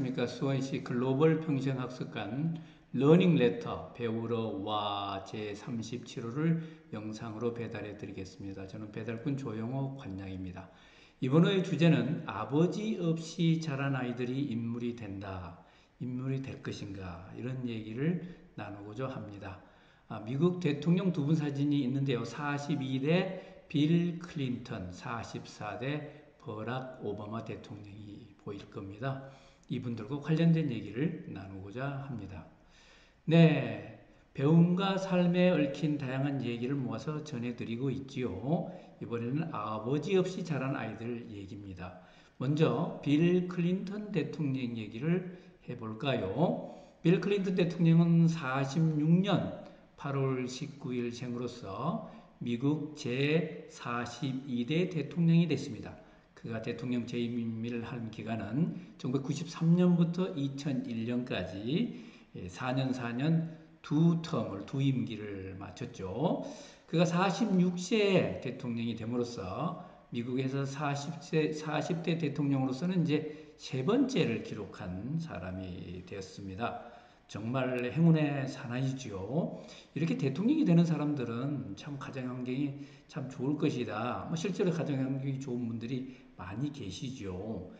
안녕하십니까. 수원시 글로벌 평생학습관 러닝 레터 배우러 와 제37호를 영상으로 배달해 드리겠습니다. 저는 배달꾼 조영호 관장입니다. 이번의 주제는 아버지 없이 자란 아이들이 인물이 된다. 인물이 될 것인가. 이런 얘기를 나누고자 합니다. 미국 대통령 두 분 사진이 있는데요. 42대 빌 클린턴, 44대 버락 오바마 대통령이 보일 겁니다. 이분들과 관련된 얘기를 나누고자 합니다. 네, 배움과 삶에 얽힌 다양한 얘기를 모아서 전해드리고 있지요. 이번에는 아버지 없이 자란 아이들 얘기입니다. 먼저 빌 클린턴 대통령 얘기를 해볼까요? 빌 클린턴 대통령은 46년 8월 19일 생으로서 미국 제42대 대통령이 됐습니다. 그가 대통령 재임을 한 기간은 1993년부터 2001년까지 4년 4년 두 임기를 마쳤죠. 그가 46세에 대통령이 됨으로써 미국에서 40대 대통령으로서는 이제 세 번째를 기록한 사람이 되었습니다. 정말 행운의 사나이지요. 이렇게 대통령이 되는 사람들은 참 가정 환경이 참 좋을 것이다. 실제로 가정 환경이 좋은 분들이 많이 계시죠.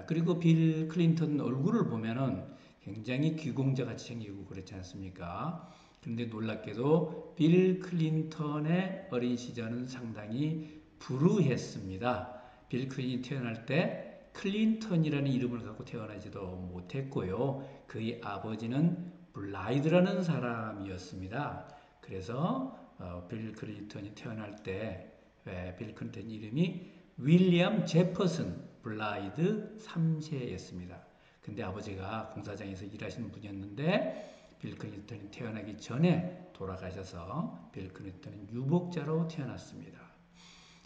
그리고 빌 클린턴 얼굴을 보면은 굉장히 귀공자 같이 생기고 그렇지 않습니까? 그런데 놀랍게도 빌 클린턴의 어린 시절은 상당히 불우했습니다. 빌 클린턴이 태어날 때 클린턴이라는 이름을 갖고 태어나지도 못했고요. 그의 아버지는 블라이드라는 사람이었습니다. 그래서 빌 클린턴이 태어날 때 빌 클린턴 이름이 윌리엄 제퍼슨 블라이드 3세였습니다. 근데 아버지가 공사장에서 일하시는 분이었는데 빌 클린턴이 태어나기 전에 돌아가셔서 빌 클린턴은 유복자로 태어났습니다.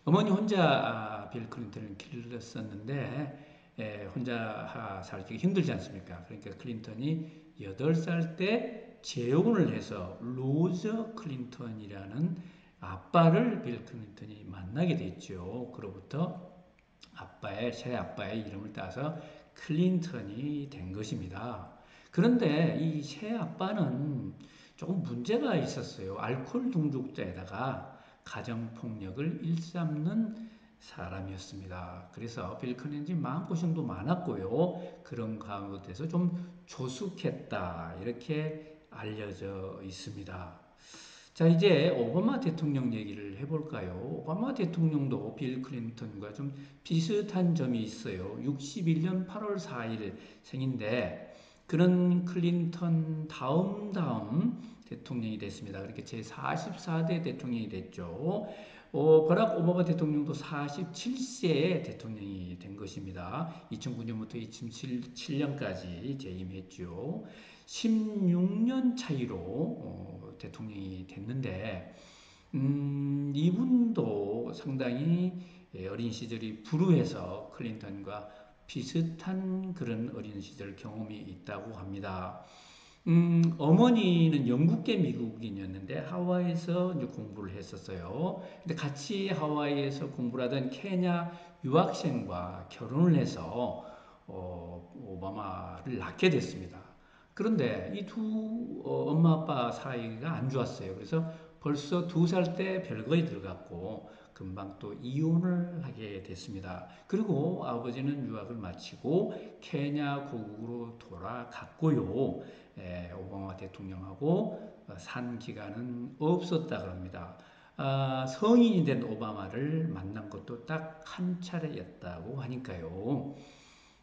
어머니 혼자 빌 클린턴을 길렀었는데 혼자 살기 힘들지 않습니까? 그러니까 클린턴이 8살 때 재혼을 해서 로저 클린턴이라는 아빠를 빌 클린턴이 만나게 됐죠. 그로부터 새 아빠의 이름을 따서 클린턴이 된 것입니다. 그런데 이 새 아빠는 조금 문제가 있었어요. 알코올 중독자에다가 가정폭력을 일삼는 사람이었습니다. 그래서 빌 클린턴이 마음고생도 많았고요. 그런 가운데서 좀 조숙했다. 이렇게 알려져 있습니다. 자, 이제 오바마 대통령 얘기를 해볼까요? 오바마 대통령도 빌 클린턴과 좀 비슷한 점이 있어요. 61년 8월 4일 생인데, 그런 클린턴 다음 대통령이 됐습니다. 그렇게 제44대 대통령이 됐죠. 버락 오바마 대통령도 47세에 대통령이 된 것입니다. 2009년부터 2007년까지 재임했죠. 16년 차이로 대통령이 됐는데 이분도 상당히 어린 시절이 불우해서 클린턴과 비슷한 그런 어린 시절 경험이 있다고 합니다. 어머니는 영국계 미국인이었는데 하와이에서 이제 공부를 했었어요. 근데 같이 하와이에서 공부를 하던 케냐 유학생과 결혼을 해서 오바마를 낳게 됐습니다. 그런데 이 두 엄마 아빠 사이가 안 좋았어요. 그래서 벌써 2살 때 별거에 들어갔고 금방 또 이혼을 하게 됐습니다. 그리고 아버지는 유학을 마치고 케냐 고국으로 돌아갔고요. 오바마 대통령하고 산 기간은 없었다 그럽니다. 성인이 된 오바마를 만난 것도 딱 한 차례였다고 하니까요.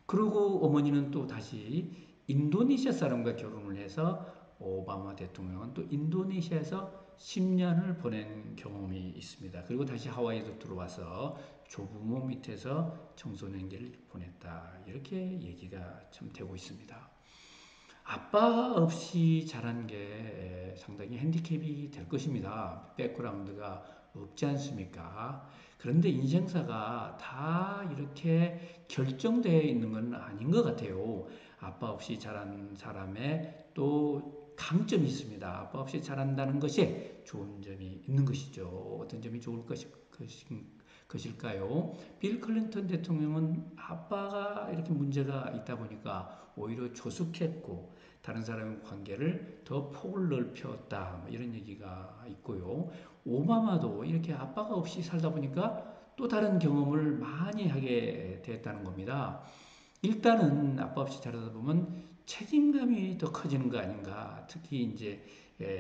그리고 어머니는 또 다시 인도네시아 사람과 결혼을 해서 오바마 대통령은 또 인도네시아에서 10년을 보낸 경험이 있습니다. 그리고 다시 하와이에도 들어와서 조부모 밑에서 청소년기를 보냈다. 이렇게 얘기가 참 되고 있습니다. 아빠 없이 자란 게 상당히 핸디캡이 될 것입니다. 백그라운드가 없지 않습니까? 그런데 인생사가 다 이렇게 결정되어 있는 건 아닌 것 같아요. 아빠 없이 자란 사람의 또 강점이 있습니다. 아빠 없이 자란다는 것이 좋은 점이 있는 것이죠. 어떤 점이 좋을 것일까요? 빌 클린턴 대통령은 아빠가 이렇게 문제가 있다 보니까 오히려 조숙했고 다른 사람의 관계를 더 폭을 넓혔다. 뭐 이런 얘기가 있고요. 오바마도 이렇게 아빠가 없이 살다 보니까 또 다른 경험을 많이 하게 됐다는 겁니다. 일단은 아빠 없이 자라다 보면 책임감이 더 커지는 거 아닌가. 특히 이제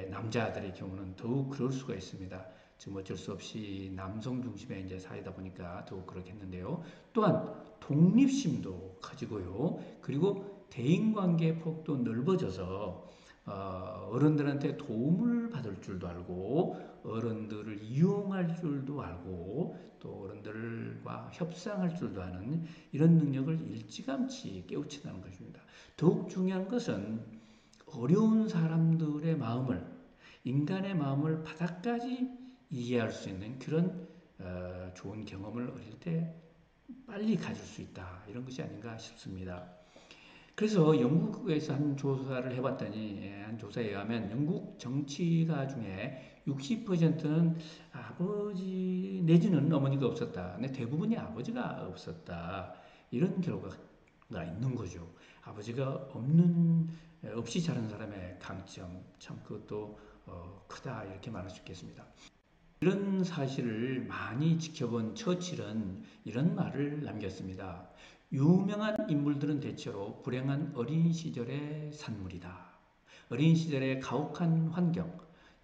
남자들의 경우는 더욱 그럴 수가 있습니다. 지금 어쩔 수 없이 남성 중심의 이제 사회다 보니까 더욱 그렇겠는데요. 또한 독립심도 커지고요. 그리고 대인관계 폭도 넓어져서 어른들한테 도움을 받을 줄도 알고 어른들을 이용할 줄도 알고 또 어른들과 협상할 줄도 아는 이런 능력을 일찌감치 깨우친다는 것입니다. 더욱 중요한 것은 어려운 사람들의 마음을 인간의 마음을 바닥까지 이해할 수 있는 그런 좋은 경험을 어릴 때 빨리 가질 수 있다. 이런 것이 아닌가 싶습니다. 그래서 영국에서 한 조사를 해봤더니 한 조사에 의하면 영국 정치가 중에 60%는 아버지 내지는 어머니가 없었다. 근데 대부분이 아버지가 없었다. 이런 결과가 있는 거죠. 아버지가 없이 자란 사람의 강점, 참 그것도 크다 이렇게 말할 수 있겠습니다. 이런 사실을 많이 지켜본 처칠은 이런 말을 남겼습니다. 유명한 인물들은 대체로 불행한 어린 시절의 산물이다. 어린 시절의 가혹한 환경,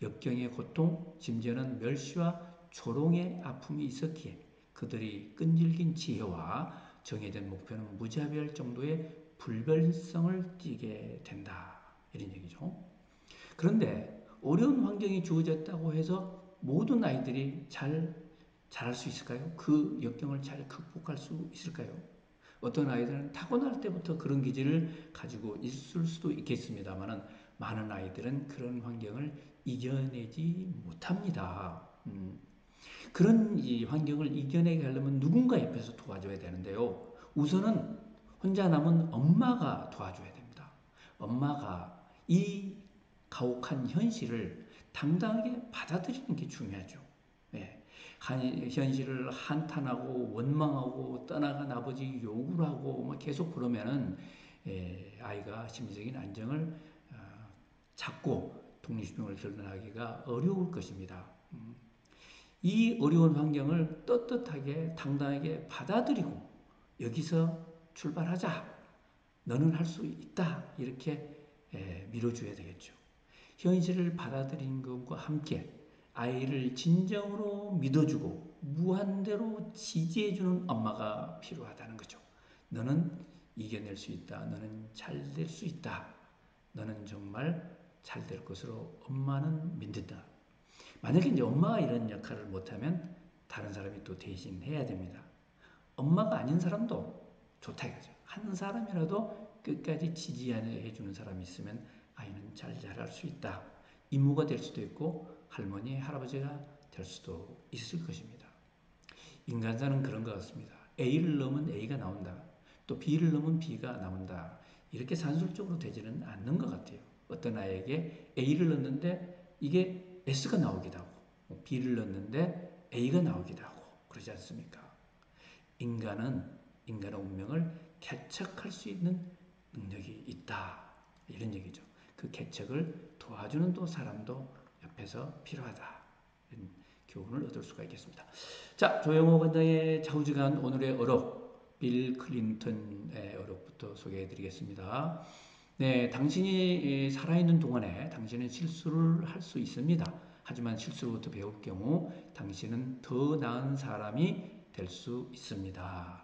역경의 고통, 심지어는 멸시와 조롱의 아픔이 있었기에 그들이 끈질긴 지혜와 정해진 목표는 무자비할 정도의 불변성을 띠게 된다. 이런 얘기죠. 그런데 어려운 환경이 주어졌다고 해서 모든 아이들이 잘 자랄 수 있을까요? 그 역경을 잘 극복할 수 있을까요? 어떤 아이들은 타고날 때부터 그런 기질을 가지고 있을 수도 있겠습니다만 많은 아이들은 그런 환경을 이겨내지 못합니다. 그런 이 환경을 이겨내게 하려면 누군가 옆에서 도와줘야 되는데요. 우선은 혼자 남은 엄마가 도와줘야 됩니다. 엄마가 이 가혹한 현실을 당당하게 받아들이는 게 중요하죠. 예. 현실을 한탄하고 원망하고 떠나간 아버지 욕을 하고 뭐 계속 그러면은 아이가 심리적인 안정을 찾고 독립심을 드러나기가 어려울 것입니다. 이 어려운 환경을 떳떳하게 당당하게 받아들이고 여기서 출발하자. 너는 할 수 있다. 이렇게 밀어줘야 되겠죠. 현실을 받아들인 것과 함께 아이를 진정으로 믿어주고 무한대로 지지해주는 엄마가 필요하다는 거죠. 너는 이겨낼 수 있다. 너는 잘 될 수 있다. 너는 정말 잘 될 것으로 엄마는 믿는다. 만약에 이제 엄마가 이런 역할을 못하면 다른 사람이 또 대신 해야 됩니다. 엄마가 아닌 사람도 좋다 이거죠. 한 사람이라도 끝까지 지지해 주는 사람이 있으면 아이는 잘 자랄 수 있다. 이모가 될 수도 있고 할머니, 할아버지가 될 수도 있을 것입니다. 인간사는 그런 것 같습니다. A를 넣으면 A가 나온다. 또 B를 넣으면 B가 나온다. 이렇게 산술적으로 되지는 않는 것 같아요. 어떤 아이에게 A를 넣는데 이게 S가 나오기도 하고 B를 넣는데 A가 나오기도 하고 그러지 않습니까? 인간의 운명을 개척할 수 있는 능력이 있다. 이런 얘기죠. 그 개척을 도와주는 또 사람도 옆에서 필요하다. 이런 교훈을 얻을 수가 있겠습니다. 자, 조영호 관장의 좌우지간 오늘의 어록, 빌 클린턴의 어록부터 소개해 드리겠습니다. 네, 당신이 살아있는 동안에 당신은 실수를 할 수 있습니다. 하지만 실수로부터 배울 경우 당신은 더 나은 사람이 될 수 있습니다.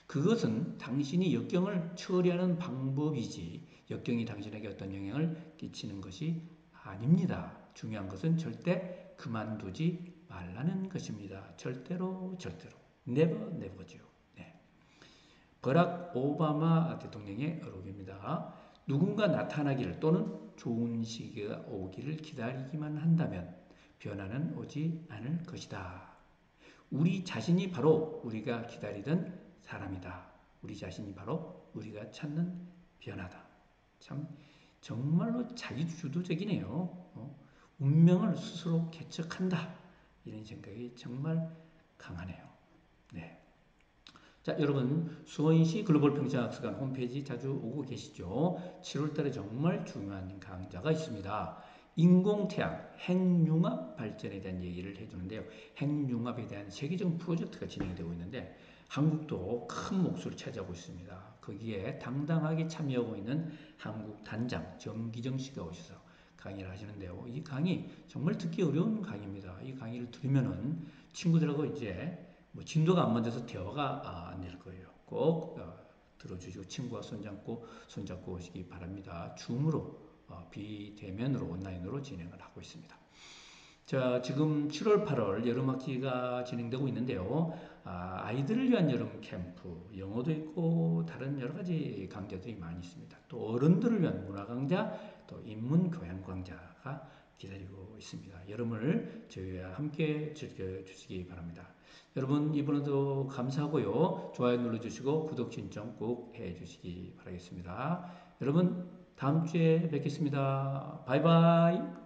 그것은 당신이 역경을 처리하는 방법이지 역경이 당신에게 어떤 영향을 끼치는 것이 아닙니다. 중요한 것은 절대 그만두지 말라는 것입니다. 절대로 절대로 never never죠. 네. 버락 오바마 대통령의 어록입니다. 누군가 나타나기를 또는 좋은 시기가 오기를 기다리기만 한다면 변화는 오지 않을 것이다. 우리 자신이 바로 우리가 기다리던 사람이다. 우리 자신이 바로 우리가 찾는 변화다. 참 정말로 자기주도적이네요. 운명을 스스로 개척한다. 이런 생각이 정말 강하네요. 네. 자, 여러분 수원시 글로벌 평창학습관 홈페이지 자주 오고 계시죠? 7월 달에 정말 중요한 강좌가 있습니다. 인공태양, 핵융합 발전에 대한 얘기를 해주는데요. 핵융합에 대한 세계적인 프로젝트가 진행되고 있는데 한국도 큰 몫을 차지하고 있습니다. 거기에 당당하게 참여하고 있는 한국 단장 정기정 씨가 오셔서 강의를 하시는데요. 이 강의 정말 듣기 어려운 강의입니다. 이 강의를 들으면은 친구들하고 이제 뭐 진도가 안 맞아서 대화가 안 될 거예요. 꼭 들어주시고 친구와 손잡고 오시기 바랍니다. 줌으로 비대면으로 온라인으로 진행을 하고 있습니다. 자, 지금 7월, 8월 여름학기가 진행되고 있는데요. 아이들을 위한 여름 캠프, 영어도 있고 다른 여러 가지 강좌들이 많이 있습니다. 또 어른들을 위한 문화 강좌, 또 인문 교양 강좌가 기다리고 있습니다. 여름을 저희와 함께 즐겨주시기 바랍니다. 여러분 이번에도 감사하고요. 좋아요 눌러주시고 구독 신청 꼭 해주시기 바라겠습니다. 여러분 다음 주에 뵙겠습니다. 바이바이.